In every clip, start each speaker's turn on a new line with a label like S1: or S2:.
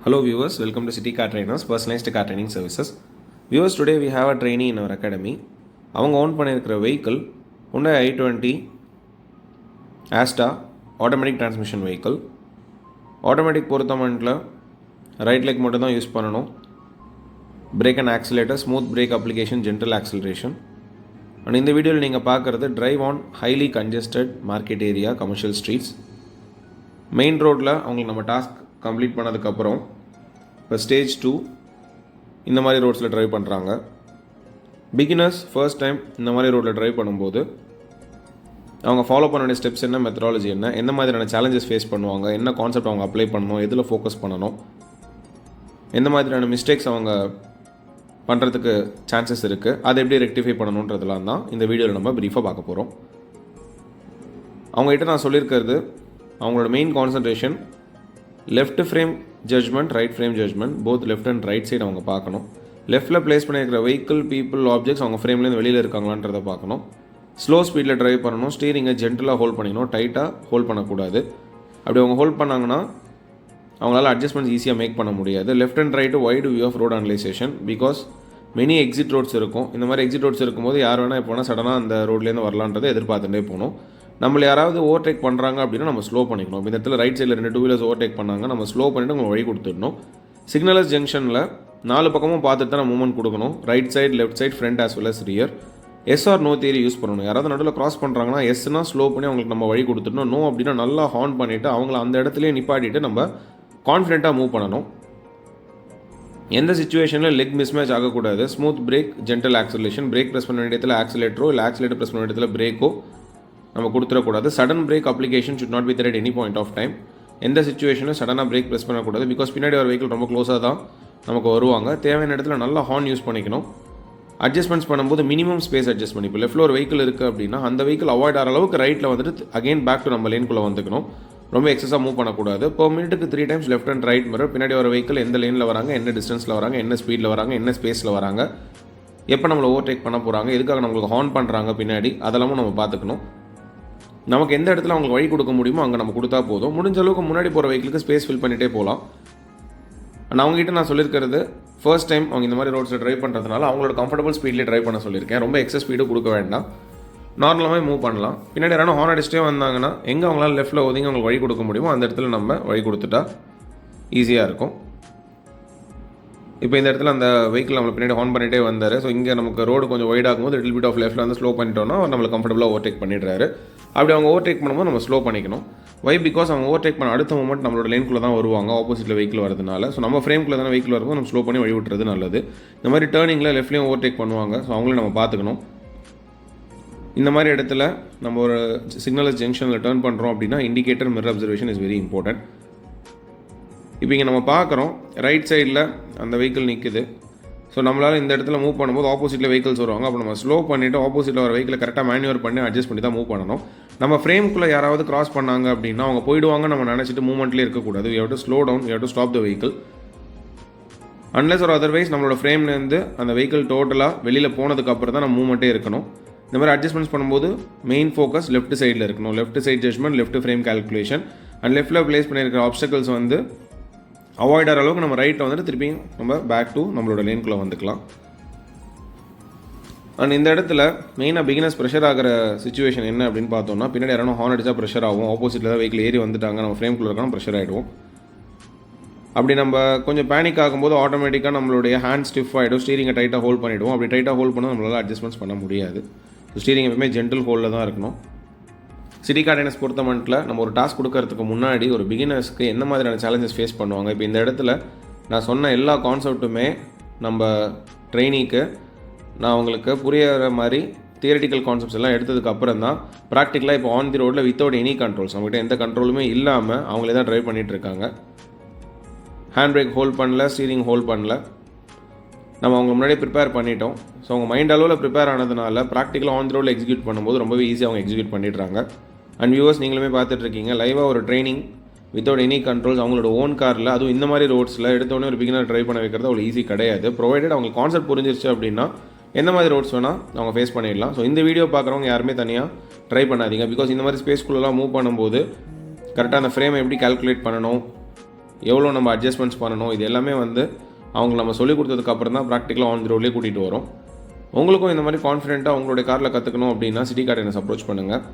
S1: Hello viewers, welcome to City Car Trainers, personalized car training services. Viewers, today we have a trainee in our academy. அவங்க own பண்ணியிருக்கிற vehicle Hyundai i20 Asta automatic transmission vehicle. Automatic பொறுத்தமட்டில் right leg மட்டும் தான் use பண்ணணும். Brake and accelerator, smooth brake application, gentle acceleration. And இந்த வீடியோவில் நீங்கள் பார்க்குறது drive on highly congested market area, commercial streets. Main ரோட்டில் அவங்களுக்கு நம்ம டாஸ்க் கம்ப்ளீட் பண்ணதுக்கப்புறம் இப்போ ஸ்டேஜ் 2 இந்த மாதிரி ரோட்ஸில் ட்ரைவ் பண்ணுறாங்க. பிகினர்ஸ் ஃபர்ஸ்ட் டைம் இந்த மாதிரி ரோட்டில் ட்ரைவ் பண்ணும்போது அவங்க ஃபாலோ பண்ண வேண்டிய ஸ்டெப்ஸ் என்ன, மெத்தடாலஜி என்ன, எந்த மாதிரியான சேலஞ்சஸ் ஃபேஸ் பண்ணுவாங்க, என்ன கான்செப்ட் அவங்க அப்ளை பண்ணணும், எதில் ஃபோக்கஸ் பண்ணணும், எந்த மாதிரியான மிஸ்டேக்ஸ் அவங்க பண்ணுறதுக்கு சான்சஸ் இருக்குது, அதை எப்படி ரெக்டிஃபை பண்ணணுன்றதுலாம் தான் இந்த வீடியோவில் நம்ம ப்ரீஃபாக பார்க்க போகிறோம். அவங்ககிட்ட நான் சொல்லியிருக்கிறது அவங்களோட main concentration left frame judgement, right frame judgement, both left and right side அவங்க பார்க்கணும். லெஃப்ட்டில் ப்ளேஸ் பண்ணியிருக்கிற வெஹிக்கிள், பீப்புள், ஆப்ஜெக்ட்ஸ் அவங்க ஃப்ரேம்லேருந்து வெளியில் இருக்காங்களான்றதை பார்க்கணும். ஸ்லோ ஸ்பீடில் ட்ரைவ் பண்ணணும். ஸ்டீரிங்கை ஜென்டலாக ஹோல்ட் பண்ணிக்கணும், டைட்டாக ஹோல்ட் பண்ணக்கூடாது. அப்படி அவங்க ஹோல்ட் பண்ணாங்கன்னா அவங்களால அட்ஜஸ்ட்மெண்ட்ஸ் ஈஸியாக மேக் பண்ண முடியாது. Left and right wide view of road analysation, because many exit roads இருக்கும். இந்த மாதிரி எக்ஸிட் ரோட்ஸ் இருக்கும்போது யார் வேணால் இப்போ வேணால் சடனாக அந்த ரோட்லேருந்து வரலான்றதை எதிர்பார்த்துட்டே போகணும். நம்மளை யாராவது ஓவர்டேக் பண்ணுறாங்க அப்படின்னா நம்ம ஸ்லோ பண்ணிக்கணும். இந்த இடத்துல ரைட் சைடில் 2 டூ வீலர்ஸ் ஓவர்டேக் பண்ணாங்க, நம்ம ஸ்லோ பண்ணிவிட்டு நம்ம வழி கொடுத்துடணும். சிக்னலஸ் ஜங்ஷனில் 4 பக்கமும் பார்த்துட்டு தான் நம்ம மூவ்மெண்ட் கொடுக்கணும். Right side, left side, front as well as rear. Yes or no theory use பண்ணணும். யாராவது நடுவில் கிராஸ் பண்ணுறாங்கன்னா எஸ்னா ஸ்லோ பண்ணி அவங்களுக்கு நம்ம வழி கொடுத்துடணும். நோ அப்படின்னா நல்லா ஹார்ன் பண்ணிவிட்டு அவங்கள அந்த இடத்துலேயே நிப்பாட்டிட்டு நம்ம கான்ஃபிடென்ட்டாக மூவ் பண்ணணும். எந்த சுச்சுவேஷனில் லெக் மிஸ்மேட்ச் ஆகக்கூடாது. Smooth break, gentle oscillation. Break press பண்ண வேண்டியத்தில் ஆக்சிலேட்டரோ இல்லை ஆக்சிலேட்டர் ப்ரெஸ் பண்ண வேண்டியத்தில் பிரேக்கோ நம்ம கொடுத்துடக்கூடாது. Sudden brake application should not be there at any point of time. எந்த சுச்சுவேஷனும் சடனாக பிரேக் ப்ரெஸ் பண்ணக்கூடாது. பிகாஸ் பின்னாடி ஒரு வெஹிக்கிள் ரொம்ப க்ளோஸாக தான் நமக்கு வருவாங்க. தேவையான இடத்துல நல்லா ஹார்ன் யூஸ் பண்ணிக்கணும். அட்ஜஸ்ட்மெண்ட்ஸ் பண்ணும்போது மினிமம் ஸ்பேஸ் அட்ஜஸ்ட் பண்ணி, இப்போ லெஃப்ட்டில் ஒரு வெஹிக்கிள் இருக்குது அப்படின்னா அந்த வெஹிக்கிள் அவாய்ட் ஆகிற அளவுக்கு ரைட்டில் வந்துட்டு அகைன் பேக் டு நம்ம லேனுக்குள்ளே வந்துக்கணும். ரொம்ப எக்ஸஸாக மூவ் பண்ணக்கூடாது. இப்போ மினிட்டுக்கு 3 times left and right mirror. பின்னாடி ஒரு வெஹிக்கிள் எந்த லேனில் வராங்க, என்ன டிஸ்டன்ஸில் வராங்க, என்ன ஸ்பீடில் வராங்க, என்ன ஸ்பேஸில் வராங்க, எப்போ நம்மளை ஓவர்டேக் பண்ண போகிறாங்க, எதுக்காக நம்மளுக்கு ஹார்ன் பண்ணுறாங்க பின்னாடி, அதெல்லாமும் நம்ம பார்த்துக்கணும். நமக்கு எந்த இடத்துல அவங்களுக்கு வழி கொடுக்க முடியுமோ அங்கே நம்ம கொடுத்தா போதும். முடிஞ்ச அளவுக்கு முன்னாடி போகிற வெஹிக்கிளுக்கு ஸ்பேஸ் ஃபில் பண்ணிகிட்டே போகலாம். அண்ட் அவங்ககிட்ட நான் சொல்லியிருக்கிறது ஃபர்ஸ்ட் டைம் அவங்க இந்த மாதிரி ரோட்ஸில் ட்ரைவ் பண்ணுறதுனால அவங்களோட கம்ஃபர்டபுள் ஸ்பீட்லேயே ட்ரைவ் பண்ண சொல்லியிருக்கேன். ரொம்ப எக்ஸஸ் ஸ்பீடு கொடுக்க வேண்டாம், நார்மலாகவே மூவ் பண்ணலாம். பின்னாடி யாரும் ஹார்ன் அடிச்சிட்டே வந்தாங்கன்னா எங்கே அவங்களால லெஃப்ட்டில் ஒதுங்கி அவங்களுக்கு வழி கொடுக்க முடியுமோ அந்த இடத்துல நம்ம வழி கொடுத்துட்டா ஈஸியாக இருக்கும். இப்போ இந்த இடத்துல அந்த வெஹிக்கிள் நம்மளை பின்னாடி ஹார்ன் பண்ணிகிட்டே வந்தார். ஸோ இங்கே நமக்கு ரோடு கொஞ்சம் வைட் ஆகும்போது லிட்டில் பிட் ஆஃப் லெஃப்ட்டில் வந்து ஸ்லோ பண்ணிட்டோம்னா நம்மளுக்கு கம்ஃபர்டபுளாக ஓவர்டேக் பண்ணிடுறாரு. அப்படி அவங்க ஓவர்டேக் பண்ணும்போது நம்ம ஸ்லோ பண்ணிக்கணும். வை, பிகாஸ் அவங்க ஓவர்டேக் பண்ண அடுத்த மூமெண்ட் நம்மளோட லேனுக்குள்ளே தான் வருவாங்க, ஆப்போசிட்டில் வெஹிக்கிள் வரதுனால. ஸோ நம்ம ஃப்ரேம்குள்ளே தானே வெஹிக்கிள் வரும்போது நம்ம ஸ்லோ பண்ணி வழி விட்டுறது நல்லது. இந்த மாதிரி டேர்னிங்கில் லெஃப்ட்லேயும் ஓவர்டேக் பண்ணுவாங்க. ஸோ அவங்களையும் நம்ம பார்த்துக்கணும். இந்த மாதிரி இடத்துல நம்ம ஒரு சிக்னலஸ் ஜங்ஷனில் டேர்ன் பண்ணுறோம் அப்படின்னா indicator, mirror observation is very important. இப்போ இங்கே நம்ம பார்க்குறோம் ரைட் சைடில் அந்த வெஹிக்கிள் நிற்குது. ஸோ நம்மளால் இந்த இடத்துல மூவ் பண்ணும்போது ஆப்போசிட்டில் வெஹிக்கிள்ஸ் வருவாங்க. அப்போ நம்ம ஸ்லோ பண்ணிவிட்டு ஆப்போசிட்டில் வர வெஹிக்கிளை கரெக்டாக மேனுவர் பண்ணி அட்ஜஸ்ட் பண்ணி தான் மூவ் பண்ணணும். நம்ம ஃப்ரேம்குள்ளே யாராவது கிராஸ் பண்ணாங்க அப்படின்னா அவங்க போயிடுவாங்க நம்ம நினச்சிட்டு மூவ்மெண்ட்லேயே இருக்கக்கூடாது. We have to slow down, we have to stop the vehicle. Unless ஒரு அதர்வைஸ் நம்மளோட ஃப்ரேம்லேருந்து அந்த வெஹிக்கிள் டோட்டலாக வெளியில் போனதுக்கப்புறம் தான் நம்ம மூவ்மெண்ட்டே இருக்கணும். இந்த மாதிரி அட்ஜஸ்ட்மெண்ட்ஸ் பண்ணும்போது மெயின் ஃபோக்கஸ் லெஃப்ட் சைடில் இருக்கணும். Left side judgement, left frame calculation. And லெஃப்ட்டில் ப்ளேஸ் பண்ணியிருக்கிற ஆப்ஸ்டக்கிள்ஸ் வந்து அவாய்ட் ஆகிற அளவுக்கு நம்ம ரைட்டில் வந்துட்டு திருப்பியும் நம்ம பேக் டு நம்மளோட லேனுக்குள்ளே வந்துக்கலாம். அண்ட் இந்த இடத்துல மெயினாக பிகினர்ஸ் ப்ரெஷர் ஆகிற சுச்சுவேஷன் என்ன அப்படின்னு பார்த்தோம்னா, பின்னாடி யாரும் ஹார்ன் அடித்தா ப்ரெஷர் ஆகும். ஆப்போசிட்டில் தான் வெஹிக்கிள் ஏறி வந்துட்டாங்க, நம்ம ஃப்ரேம்குள்ளே இருக்காமல் ப்ரெஷர் ஆகிடுவோம். அப்படி நம்ம கொஞ்சம் பேனிக் ஆகும்போது ஆட்டோமேட்டிக்காக நம்மளுடைய ஹேண்ட் ஸ்டிஃப் ஆகிடும், ஸ்டீரிங்கை டைட்டாக ஹோல்ட் பண்ணிவிடுவோம். அப்படி டைட்டாக ஹோல்ட் பண்ணால் நம்மளால் அட்ஜஸ்ட்மெண்ட்ஸ் பண்ண முடியாது. ஸ்டீரிங் எப்பவுமே ஜென்டல் ஹோல்டில் தான் இருக்கணும். சிட்டி கார் ட்ரைனர்ஸ் பொறுத்தமட்டில் நம்ம ஒரு டாஸ்க் கொடுக்கறதுக்கு முன்னாடி ஒரு பிகினர்ஸ்க்கு என்ன மாதிரியான சேலஞ்சஸ் ஃபேஸ் பண்ணுவாங்க, இப்போ இந்த இடத்துல நான் சொன்ன எல்லா கான்செப்ட்டுமே நம்ம ட்ரெயினிக்கு நான் உங்களுக்கு புரியிற மாதிரி தியரிட்டிக்கல் கான்செப்ட்ஸ் எல்லாம் எடுத்ததுக்கு அப்புறம் தான் ப்ராக்டிக்கலாக இப்போ ஆன் தி ரோடில் வித்தவுட் எனி கண்ட்ரோல்ஸ், நம்மகிட்ட எந்த கண்ட்ரோலுமே இல்லாமல் அவங்களே தான் ட்ரைவ் பண்ணிகிட்டு இருக்காங்க. ஹேண்ட் பிரேக் ஹோல்ட் பண்ணல, ஸ்டீரிங் ஹோல்ட் பண்ணல, நம்ம அவங்க முன்னாடியே ப்ரிப்பேர் பண்ணிட்டோம். ஸோ அவங்க மைண்ட் அளவில் ப்ரிப்பேர் ஆனதுனால ப்ராக்டிக்கலாக ஆன் தி ரோடில் எக்ஸிக்யூட் பண்ணும்போது ரொம்பவே ஈஸியாக அவங்க எக்ஸிக்யூட் பண்ணிடுறாங்க. அண்ட் வியூவர்ஸ் நீங்களுமே பார்த்துட்ருக்கீங்க லைவாக ஒரு ட்ரைனிங் வித்தவுட் எனி கண்ட்ரோல்ஸ் அவங்களோட ஓன் காரில், அதுவும் இந்த மாதிரி ரோட்ஸில் எடுத்தோடனே ஒரு பிகினர் ட்ரைவ் பண்ண வைக்கிறது அவ்வளோ ஈஸி கிடையாது. ப்ரொவைடட் அவங்களுக்கு கான்செப்ட் புரிஞ்சிருச்சு அப்படின்னா எந்த மாதிரி ரோட்ஸ் வேணால் அவங்க ஃபேஸ் பண்ணிடலாம். ஸோ இந்த வீடியோ பார்க்குறவங்க யாருமே தனியாக ட்ரை பண்ணாதீங்க. பிகாஸ் இந்த மாதிரி ஸ்பேஸ்குள்ளெலாம் மூவ் பண்ணும்போது கரெக்டாக அந்த ஃப்ரேமை எப்படி கால்குலேட் பண்ணணும், எவ்வளோ நம்ம அட்ஜஸ்ட்மெண்ட்ஸ் பண்ணணும், இது எல்லாமே வந்து அவங்க நம்ம சொல்லிக் கொடுத்ததுக்கப்புறம் தான் ப்ராக்டிக்கலாக ஆன் தி ரோட்லேயே கூட்டிகிட்டு வரும். உங்களுக்கும் இந்த மாதிரி கான்ஃபிடென்ட்டாக உங்களுடைய காரில் கற்றுக்கணும் அப்படின்னா சிட்டி கார் என்ன அப்ரோச் பண்ணுங்கள்.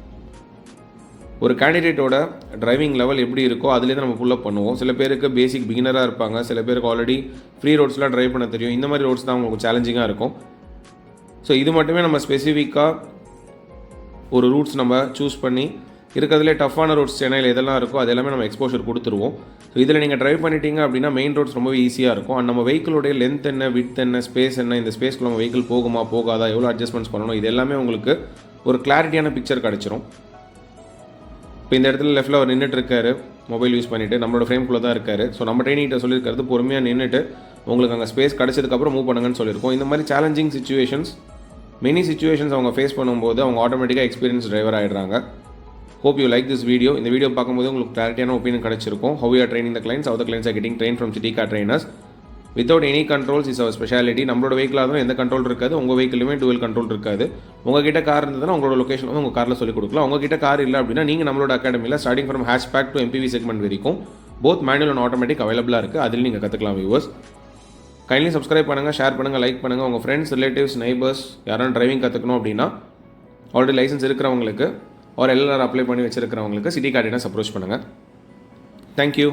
S1: ஒரு கேண்டிடேட்டோட டிரைவிங் லெவல் எப்படி இருக்கோ அதுலேருந்து நம்ம புல்லப் பண்ணுவோம். சில பேருக்கு பேசிக் பிகினராக இருப்பாங்க, சில பேருக்கு ஆல்ரெடி ஃப்ரீ ரோட்ஸ்லாம் ட்ரைவ் பண்ண தெரியும். இந்த மாதிரி ரோட்ஸ் தான் உங்களுக்கு சேலஞ்சிங்காக இருக்கும். ஸோ இது மட்டுமே நம்ம ஸ்பெசிஃபிக்காக ஒரு ரூட்ஸ் நம்ம சூஸ் பண்ணி இருக்கிறதுலே டஃப்பான ரோட்ஸ் சென்னையில் எதெல்லாம் இருக்கோ அது எல்லாமே நம்ம எக்ஸ்போஷர் கொடுத்துருவோம். ஸோ இதில் நீங்கள் ட்ரைவ் பண்ணிட்டீங்க அப்படின்னா மெயின் ரோட்ஸ் ரொம்பவே ஈஸியாக இருக்கும். அண்ட் நம்ம வெஹிக்கிளுடைய லென்த் என்ன, விட்த் என்ன, ஸ்பேஸ் என்ன, இந்த ஸ்பேஸ்க்குள்ள நம்ம வெஹிக்கிள் போகுமா போகாதா, எவ்வளோ அட்ஜஸ்ட்மெண்ட்ஸ் பண்ணணும், இது எல்லாமே உங்களுக்கு ஒரு கிளாரிட்டியான பிக்சர் கிடச்சிரும். இப்போ இந்த இடத்துல லெஃப்ட்டில் அவர் நின்றுட்டு இருக்காரு, மொபைல் யூஸ் பண்ணிவிட்டு நம்மளோட ஃப்ரேம்குள்ளே தான் இருக்காரு. ஸோ நம்ம ட்ரெயினிங்கிட்ட சொல்லியிருக்கிறது பொறுமையாக நின்றுட்டு உங்களுக்கு அங்கே ஸ்பேஸ் கிடச்சதுக்கப்புறம் மூவ் பண்ணுங்கன்னு சொல்லியிருக்கோம். இந்த மாதிரி சேலஞ்சிங் சுச்சுவேஷன்ஸ், மெனி சுச்சுவேஷன்ஸ் அவங்க ஃபேஸ் பண்ணும்போது அவங்க ஆட்டோமேட்டிக்காக எக்ஸ்பீரியன்ஸ் டிரைவர் ஆகிடுறாங்க. Hope you like this video. இந்த வீடியோ பார்க்கும்போது உங்களுக்கு கிளாரிட்டியான ஒப்பீனியன் கிடைச்சிருக்கும். How we are training the clients, how the clients are getting trained from city car trainers. Without any controls is our speciality. நம்மளோட வெஹிக்கிளாக தான் எந்த control இருக்காது, உங்கள் வெஹிக்கிலுமே டுவல் கண்ட்ரோல் இருக்காது. உங்ககிட்ட கார் இருந்ததுன்னா உங்களோட லொக்கேஷன் வந்து உங்கள் காரில் சொல்லிக் கொடுக்கலாம். உங்ககிட்ட கார் இல்லை அப்படின்னா நீங்கள் நம்மளோட அகாடமியில் starting from hatchback to MPV segment வரைக்கும் போத் மேனுவல் அண்ட் ஆட்டோமேட்டிக் அவைலபிளாக இருக்குது. அதில் நீங்கள் கற்றுக்கலாம். வியூவர்ஸ் கைண்ட்லி சப்ஸ்கிரைப் பண்ணுங்கள், ஷேர் பண்ணுங்கள், லைக் பண்ணுங்கள். உங்கள் ஃப்ரெண்ட்ஸ், ரிலேட்டிவ்ஸ், நெய்பர்ஸ் யாரும் டிரைவிங் கற்றுக்கணும் அப்படின்னா ஆல்ரெடி லைசன்ஸ் இருக்கிறவங்களுக்கு ஒரு LLR அப்ளை பண்ணி வச்சிருக்கிறவங்களுக்கு சிட்டி கார்டினஸ் அப்ரோச் பண்ணுங்கள். தேங்க்யூ.